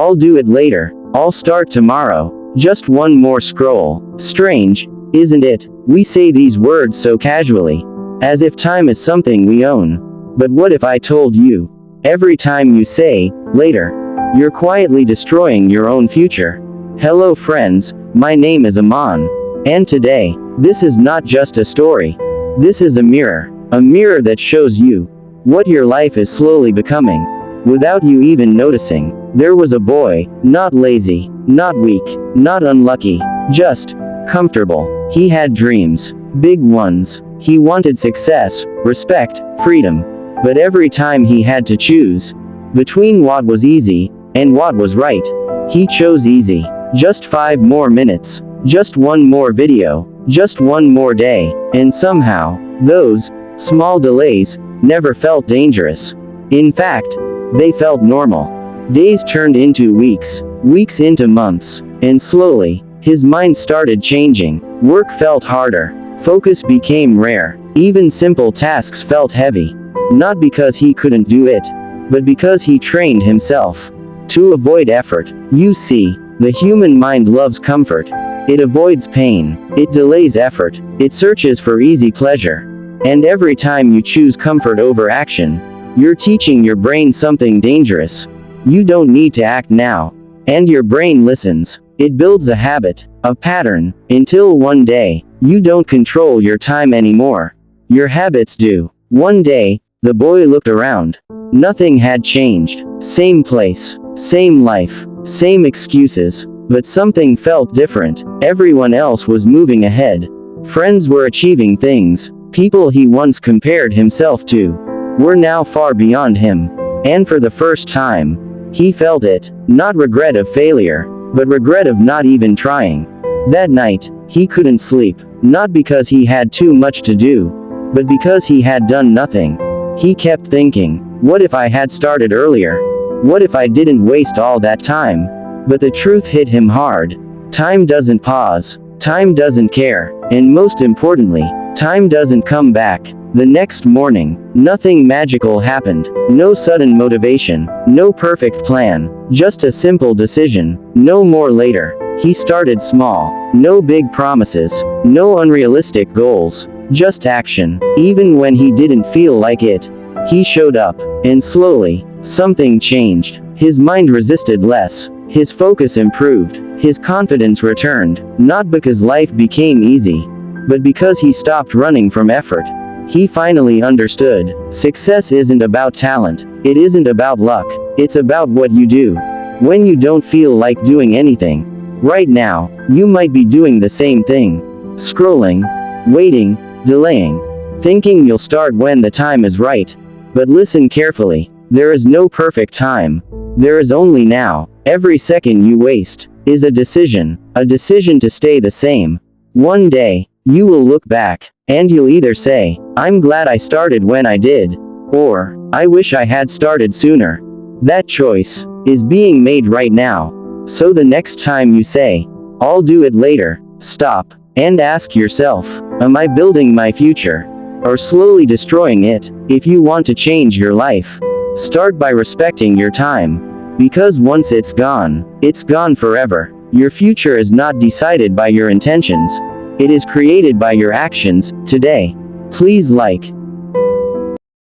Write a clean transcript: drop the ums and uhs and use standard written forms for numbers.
I'll do it later. I'll start tomorrow. Just one more scroll. Strange, isn't it? We say these words so casually, as if time is something we own. But what if I told you, every time you say, later, you're quietly destroying your own future? Hello friends, my name is Aman. And today, this is not just a story. This is a mirror that shows you what your life is slowly becoming, without you even noticing. There was a boy, not lazy, not weak, not unlucky, just comfortable. He had dreams, big ones. He wanted success, respect, freedom. But every time he had to choose between what was easy and what was right, he chose easy. Just 5 more minutes, just one more video, just one more day, and somehow, those small delays never felt dangerous. In fact, they felt normal. Days turned into weeks, weeks into months, and slowly, his mind started changing. Work felt harder, focus became rare, even simple tasks felt heavy. Not because he couldn't do it, but because he trained himself to avoid effort. You see, the human mind loves comfort. It avoids pain. It delays effort. It searches for easy pleasure. And every time you choose comfort over action, you're teaching your brain something dangerous. You don't need to act now. And your brain listens. It builds a habit, a pattern, until one day, you don't control your time anymore. Your habits do. One day, the boy looked around. Nothing had changed. Same place, same life, same excuses. But something felt different. Everyone else was moving ahead. Friends were achieving things. People he once compared himself to were now far beyond him. And for the first time, he felt it. Not regret of failure, but regret of not even trying. That night, he couldn't sleep. Not because he had too much to do, but because he had done nothing. He kept thinking, what if I had started earlier? What if I didn't waste all that time? But the truth hit him hard. Time doesn't pause. Time doesn't care. And most importantly, time doesn't come back. The next morning, nothing magical happened. No sudden motivation. No perfect plan. Just a simple decision. No more later. He started small. No big promises. No unrealistic goals. Just action. Even when he didn't feel like it, he showed up. And slowly, something changed. His mind resisted less. His focus improved. His confidence returned. Not because life became easy, but because he stopped running from effort. He finally understood. Success isn't about talent. It isn't about luck. It's about what you do when you don't feel like doing anything. Right now, you might be doing the same thing. Scrolling, waiting, delaying, thinking you'll start when the time is right. But listen carefully. There is no perfect time. There is only now. Every second you waste is a decision to stay the same. One day, you will look back, and you'll either say, I'm glad I started when I did, or, I wish I had started sooner. That choice is being made right now. So the next time you say, I'll do it later, stop, and ask yourself, am I building my future, or slowly destroying it? If you want to change your life, start by respecting your time. Because once it's gone forever. Your future is not decided by your intentions. It is created by your actions. Today, please like,